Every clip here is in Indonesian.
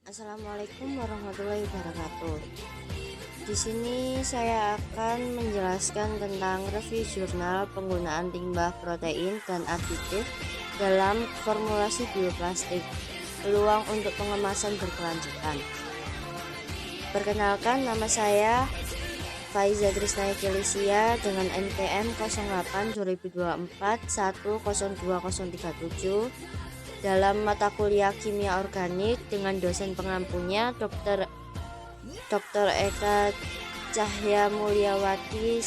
Assalamualaikum warahmatullahi wabarakatuh. Di sini saya akan menjelaskan tentang review jurnal penggunaan limbah protein dan aditif dalam formulasi bioplastik, peluang untuk pengemasan berkelanjutan. Perkenalkan, nama saya Faiza Krisnaya Felicia dengan NPM 08 2024 102037 dalam mata kuliah Kimia Organik dengan dosen pengampunya Dr. Eka Cahya Mulyawati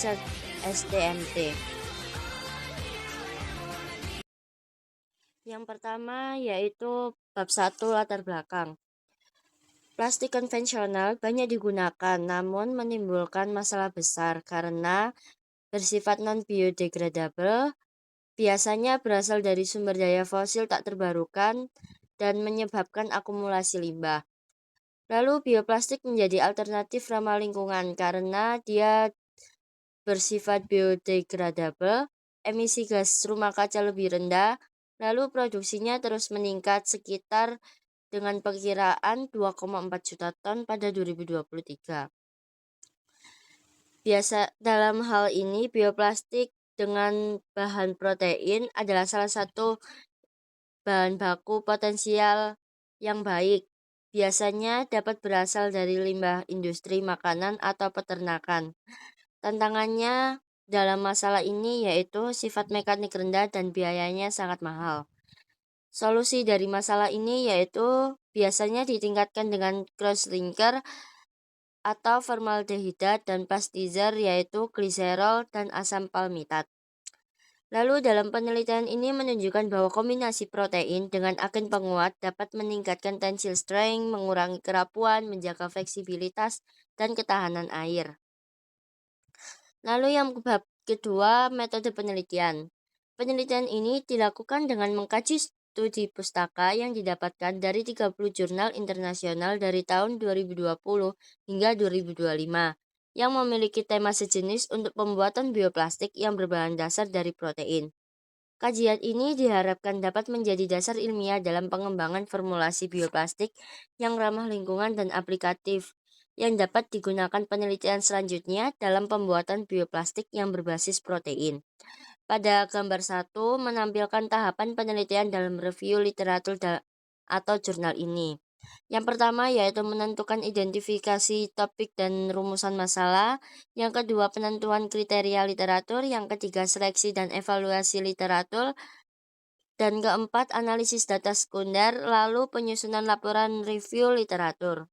STMT. Yang pertama yaitu bab 1 latar belakang. Plastik konvensional banyak digunakan namun menimbulkan masalah besar karena bersifat non-biodegradable, biasanya berasal dari sumber daya fosil tak terbarukan dan menyebabkan akumulasi limbah. Lalu bioplastik menjadi alternatif ramah lingkungan karena dia bersifat biodegradable, emisi gas rumah kaca lebih rendah, lalu produksinya terus meningkat sekitar dengan perkiraan 2,4 juta ton pada 2023. Biasa dalam hal ini bioplastik dengan bahan protein adalah salah satu bahan baku potensial yang baik. Biasanya dapat berasal dari limbah industri makanan atau peternakan. Tantangannya dalam masalah ini yaitu sifat mekanik rendah dan biayanya sangat mahal. Solusi dari masalah ini yaitu biasanya ditingkatkan dengan cross-linker atau formaldehidat dan pastizer yaitu gliserol dan asam palmitat. Lalu dalam penelitian ini menunjukkan bahwa kombinasi protein dengan agen penguat dapat meningkatkan tensile strength, mengurangi kerapuan, menjaga fleksibilitas, dan ketahanan air. Lalu yang bab kedua, metode penelitian. Penelitian ini dilakukan dengan mengkaji studi pustaka yang didapatkan dari 30 jurnal internasional dari tahun 2020 hingga 2025 yang memiliki tema sejenis untuk pembuatan bioplastik yang berbahan dasar dari protein. Kajian ini diharapkan dapat menjadi dasar ilmiah dalam pengembangan formulasi bioplastik yang ramah lingkungan dan aplikatif yang dapat digunakan penelitian selanjutnya dalam pembuatan bioplastik yang berbasis protein. Pada gambar 1 menampilkan tahapan penelitian dalam review literatur atau jurnal ini. Yang pertama yaitu menentukan identifikasi topik dan rumusan masalah. Yang kedua penentuan kriteria literatur. Yang ketiga seleksi dan evaluasi literatur. Dan keempat analisis data sekunder, lalu penyusunan laporan review literatur.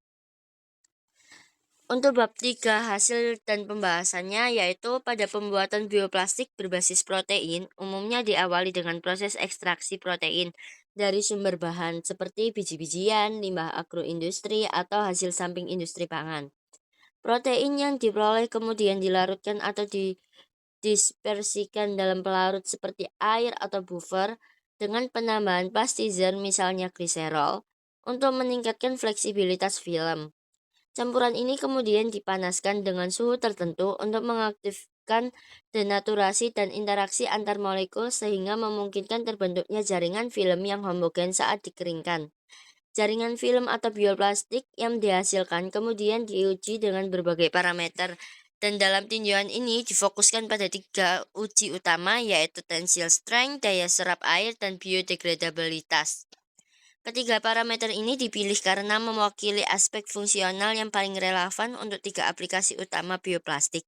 Untuk bab 3 hasil dan pembahasannya yaitu pada pembuatan bioplastik berbasis protein umumnya diawali dengan proses ekstraksi protein dari sumber bahan seperti biji-bijian, limbah agroindustri atau hasil samping industri pangan. Protein yang diperoleh kemudian dilarutkan atau didispersikan dalam pelarut seperti air atau buffer dengan penambahan pastizer misalnya gliserol untuk meningkatkan fleksibilitas film. Campuran ini kemudian dipanaskan dengan suhu tertentu untuk mengaktifkan denaturasi dan interaksi antar molekul sehingga memungkinkan terbentuknya jaringan film yang homogen saat dikeringkan. Jaringan film atau bioplastik yang dihasilkan kemudian diuji dengan berbagai parameter dan dalam tinjauan ini difokuskan pada 3 uji utama yaitu tensile strength, daya serap air, dan biodegradabilitas. Ketiga parameter ini dipilih karena mewakili aspek fungsional yang paling relevan untuk 3 aplikasi utama bioplastik,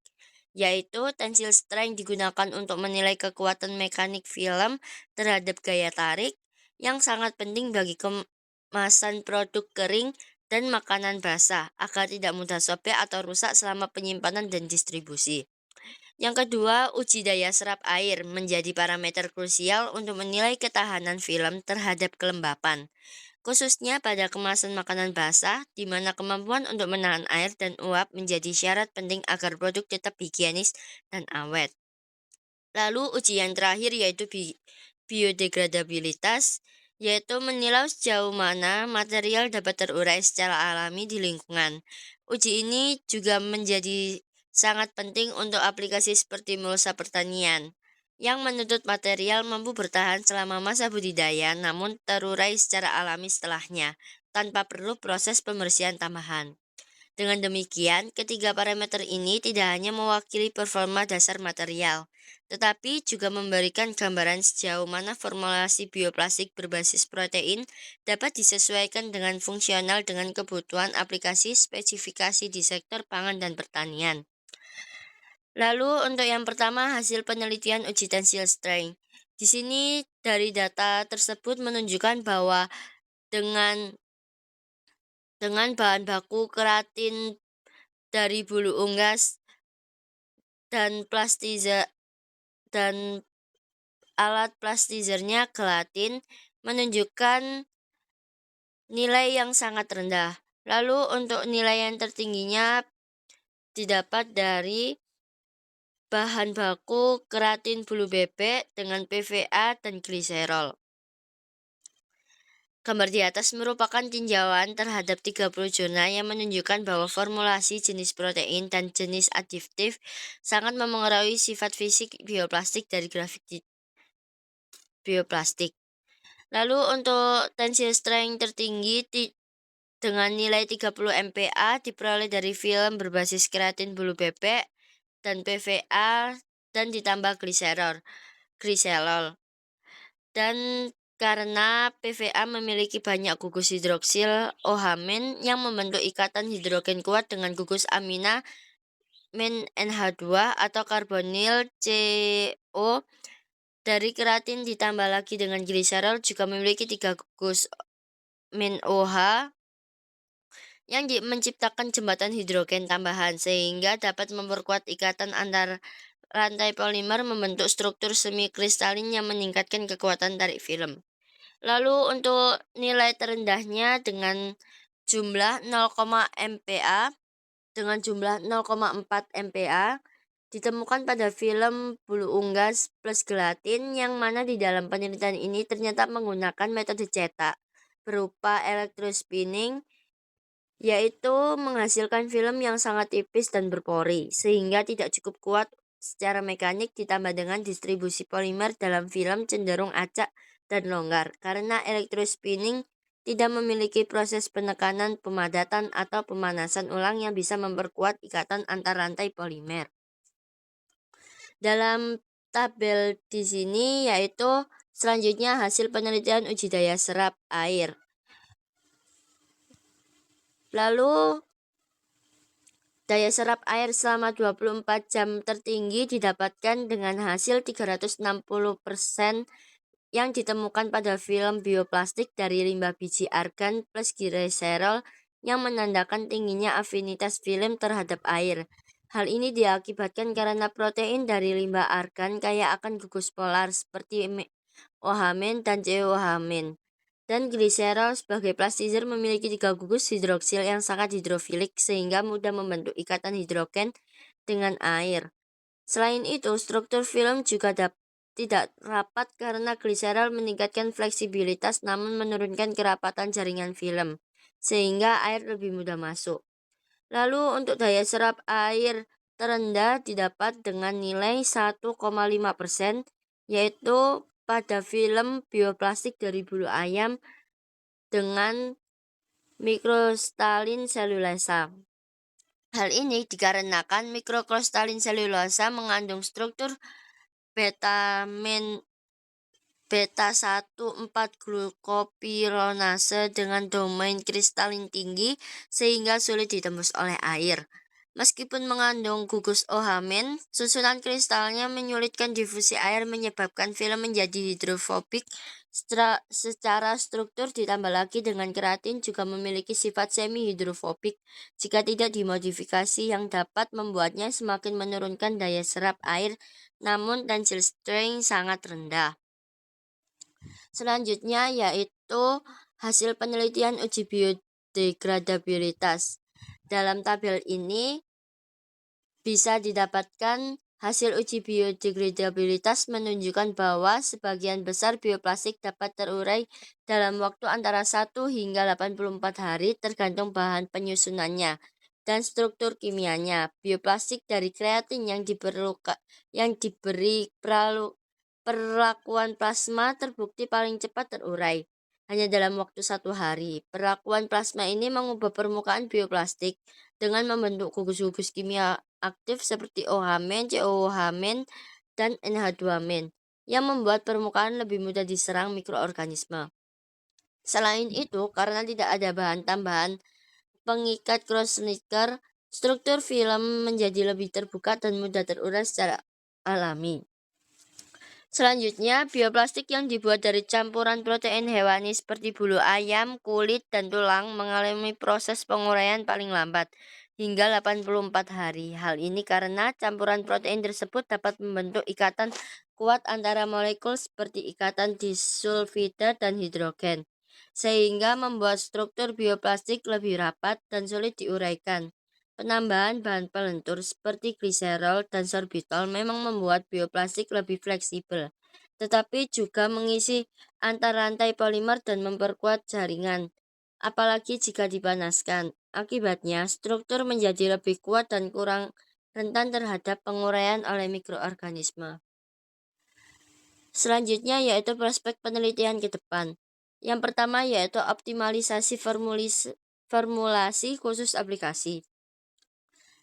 yaitu tensile strength digunakan untuk menilai kekuatan mekanik film terhadap gaya tarik yang sangat penting bagi kemasan produk kering dan makanan basah agar tidak mudah sobek atau rusak selama penyimpanan dan distribusi. Yang kedua, uji daya serap air menjadi parameter krusial untuk menilai ketahanan film terhadap kelembapan, khususnya pada kemasan makanan basah, di mana kemampuan untuk menahan air dan uap menjadi syarat penting agar produk tetap higienis dan awet. Lalu uji yang terakhir yaitu biodegradabilitas, yaitu menilai sejauh mana material dapat terurai secara alami di lingkungan. Uji ini juga menjadi sangat penting untuk aplikasi seperti mulsa pertanian, yang menuntut material mampu bertahan selama masa budidaya namun terurai secara alami setelahnya. tanpa perlu proses pembersihan tambahan. Dengan demikian, ketiga parameter ini tidak hanya mewakili performa dasar material, tetapi juga memberikan gambaran sejauh mana formulasi bioplastik berbasis protein dapat disesuaikan dengan fungsional dengan kebutuhan aplikasi spesifikasi di sektor pangan dan pertanian. Lalu untuk yang pertama, hasil penelitian uji tensile strength. Di sini dari data tersebut menunjukkan bahwa dengan bahan baku keratin dari bulu unggas dan dan alat plastizernya gelatin menunjukkan nilai yang sangat rendah. Lalu untuk nilai yang tertingginya didapat dari bahan baku keratin bulu bebek dengan PVA dan gliserol. Gambar di atas merupakan tinjauan terhadap 30 zona yang menunjukkan bahwa formulasi jenis protein dan jenis adiktif sangat memengaruhi sifat fisik bioplastik dari grafik bioplastik. Lalu untuk tensile strength tertinggi dengan nilai 30 MPa diperoleh dari film berbasis keratin bulu bebek dan PVA dan ditambah gliserol. Dan karena PVA memiliki banyak gugus hidroksil OH- yang membentuk ikatan hidrogen kuat dengan gugus amina NH2 atau karbonil CO dari keratin ditambah lagi dengan gliserol juga memiliki 3 gugus OH yang menciptakan jembatan hidrogen tambahan sehingga dapat memperkuat ikatan antar rantai polimer membentuk struktur semi kristalin yang meningkatkan kekuatan tarik film. Lalu untuk nilai terendahnya dengan jumlah 0, MPa dengan jumlah 0,4 MPa ditemukan pada film bulu unggas plus gelatin yang mana di dalam penelitian ini ternyata menggunakan metode cetak berupa electrospinning, yaitu menghasilkan film yang sangat tipis dan berpori sehingga tidak cukup kuat secara mekanik ditambah dengan distribusi polimer dalam film cenderung acak dan longgar karena electrospinning tidak memiliki proses penekanan, pemadatan, atau pemanasan ulang yang bisa memperkuat ikatan antar rantai polimer. Dalam tabel di sini yaitu selanjutnya hasil penelitian uji daya serap air. Lalu daya serap air selama 24 jam tertinggi didapatkan dengan hasil 360% yang ditemukan pada film bioplastik dari limbah biji argan plus gliserol yang menandakan tingginya afinitas film terhadap air. Hal ini diakibatkan karena protein dari limbah argan kaya akan gugus polar seperti OH- dan COH-. Dan gliserol sebagai plastizer memiliki 3 gugus hidroksil yang sangat hidrofilik sehingga mudah membentuk ikatan hidrogen dengan air. Selain itu, struktur film juga tidak rapat karena gliserol meningkatkan fleksibilitas namun menurunkan kerapatan jaringan film, sehingga air lebih mudah masuk. Lalu untuk daya serap air terendah didapat dengan nilai 1,5%, yaitu pada film bioplastik dari bulu ayam dengan mikrostalin selulosa. Hal ini dikarenakan mikrokristalin selulosa mengandung struktur beta-1,4-glukopironase dengan domain kristalin tinggi sehingga sulit ditembus oleh air. Meskipun mengandung gugus OH-, susunan kristalnya menyulitkan difusi air menyebabkan film menjadi hidrofobik secara struktur ditambah lagi dengan keratin juga memiliki sifat semi hidrofobik jika tidak dimodifikasi yang dapat membuatnya semakin menurunkan daya serap air namun tensile strength sangat rendah. Selanjutnya yaitu hasil penelitian uji biodegradabilitas. Dalam tabel ini bisa didapatkan hasil uji biodegradabilitas menunjukkan bahwa sebagian besar bioplastik dapat terurai dalam waktu antara 1 hingga 84 hari tergantung bahan penyusunannya dan struktur kimianya. Bioplastik dari kreatin yang diberi perlakuan plasma terbukti paling cepat terurai. hanya dalam waktu 1 hari. Perlakuan plasma ini mengubah permukaan bioplastik dengan membentuk gugus-gugus kimia aktif seperti OH-, COOH-, dan NH2-, yang membuat permukaan lebih mudah diserang mikroorganisme. Selain itu, karena tidak ada bahan tambahan pengikat cross-linker, struktur film menjadi lebih terbuka dan mudah terurai secara alami. Selanjutnya, bioplastik yang dibuat dari campuran protein hewani seperti bulu ayam, kulit, dan tulang mengalami proses penguraian paling lambat hingga 84 hari. Hal ini karena campuran protein tersebut dapat membentuk ikatan kuat antara molekul seperti ikatan disulfida dan hidrogen, sehingga membuat struktur bioplastik lebih rapat dan sulit diuraikan. Penambahan bahan pelentur seperti gliserol dan sorbitol memang membuat bioplastik lebih fleksibel, tetapi juga mengisi antar rantai polimer dan memperkuat jaringan, apalagi jika dipanaskan. Akibatnya, struktur menjadi lebih kuat dan kurang rentan terhadap penguraian oleh mikroorganisme. Selanjutnya yaitu prospek penelitian ke depan. Yang pertama yaitu optimalisasi formulasi khusus aplikasi.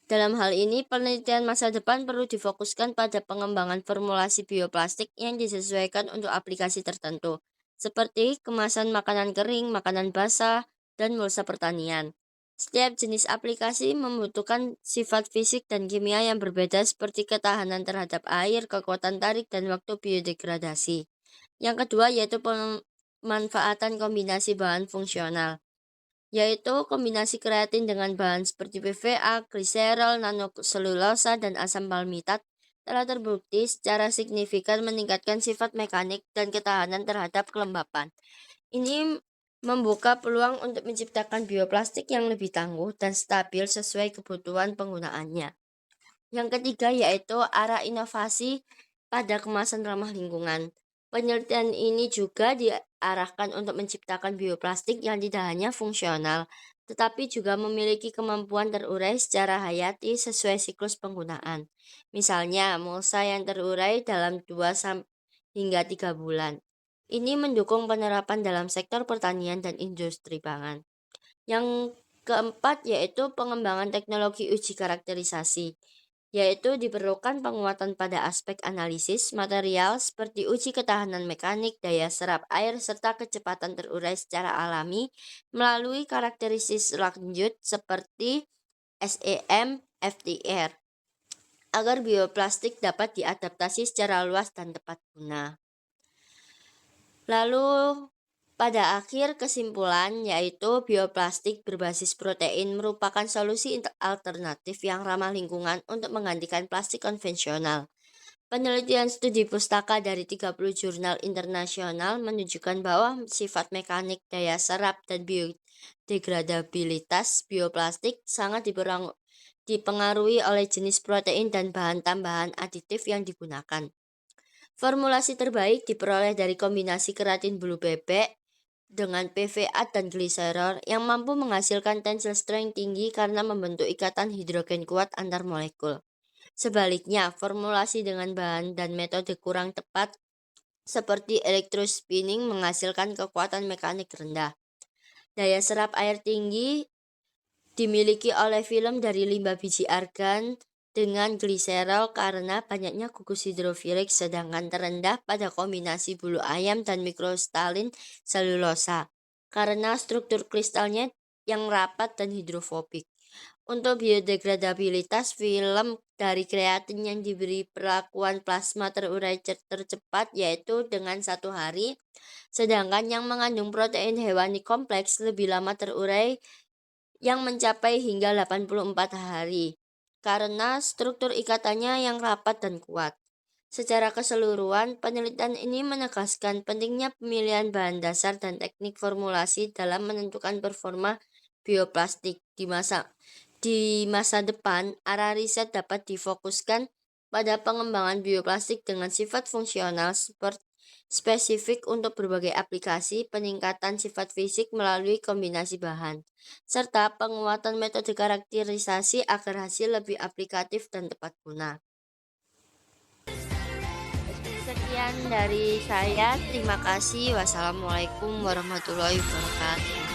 Dalam hal ini, penelitian masa depan perlu difokuskan pada pengembangan formulasi bioplastik yang disesuaikan untuk aplikasi tertentu, seperti kemasan makanan kering, makanan basah, dan mulsa pertanian. Setiap jenis aplikasi membutuhkan sifat fisik dan kimia yang berbeda seperti ketahanan terhadap air, kekuatan tarik, dan waktu biodegradasi. Yang kedua yaitu pemanfaatan kombinasi bahan fungsional, yaitu kombinasi kreatin dengan bahan seperti PVA, gliserol, nanoselulosa, dan asam palmitat telah terbukti secara signifikan meningkatkan sifat mekanik dan ketahanan terhadap kelembapan. Ini membuka peluang untuk menciptakan bioplastik yang lebih tangguh dan stabil sesuai kebutuhan penggunaannya. Yang ketiga yaitu arah inovasi pada kemasan ramah lingkungan. Penelitian ini juga diarahkan untuk menciptakan bioplastik yang tidak hanya fungsional, tetapi juga memiliki kemampuan terurai secara hayati sesuai siklus penggunaan. Misalnya, mulsa yang terurai dalam 2 hingga 3 bulan. Ini mendukung penerapan dalam sektor pertanian dan industri pangan. Yang keempat yaitu pengembangan teknologi uji karakterisasi, yaitu diperlukan penguatan pada aspek analisis material seperti uji ketahanan mekanik, daya serap air, serta kecepatan terurai secara alami melalui karakteristik lanjut seperti SEM, FTR, agar bioplastik dapat diadaptasi secara luas dan tepat guna. Lalu pada akhir kesimpulan yaitu bioplastik berbasis protein merupakan solusi alternatif yang ramah lingkungan untuk menggantikan plastik konvensional. Penelitian studi pustaka dari 30 jurnal internasional menunjukkan bahwa sifat mekanik, daya serap, dan biodegradabilitas bioplastik sangat dipengaruhi oleh jenis protein dan bahan tambahan aditif yang digunakan. Formulasi terbaik diperoleh dari kombinasi keratin bulu bebek dengan PVA dan gliserol yang mampu menghasilkan tensile strength tinggi karena membentuk ikatan hidrogen kuat antar molekul. Sebaliknya, formulasi dengan bahan dan metode kurang tepat seperti electrospinning menghasilkan kekuatan mekanik rendah. Daya serap air tinggi dimiliki oleh film dari limbah biji argan dengan gliserol karena banyaknya gugus hidrofilik, sedangkan terendah pada kombinasi bulu ayam dan mikrostalin selulosa karena struktur kristalnya yang rapat dan hidrofobik. Untuk biodegradabilitas, film dari kreatin yang diberi perlakuan plasma terurai tercepat yaitu dengan 1 hari, sedangkan yang mengandung protein hewani kompleks lebih lama terurai yang mencapai hingga 84 hari karena struktur ikatannya yang rapat dan kuat. Secara keseluruhan, penelitian ini menegaskan pentingnya pemilihan bahan dasar dan teknik formulasi dalam menentukan performa bioplastik di masa depan. Arah riset dapat difokuskan pada pengembangan bioplastik dengan sifat fungsional spesifik untuk berbagai aplikasi, peningkatan sifat fisik melalui kombinasi bahan, serta penguatan metode karakterisasi agar hasil lebih aplikatif dan tepat guna. Sekian Sekian dari saya. Terima kasih. Wassalamualaikum warahmatullahi wabarakatuh.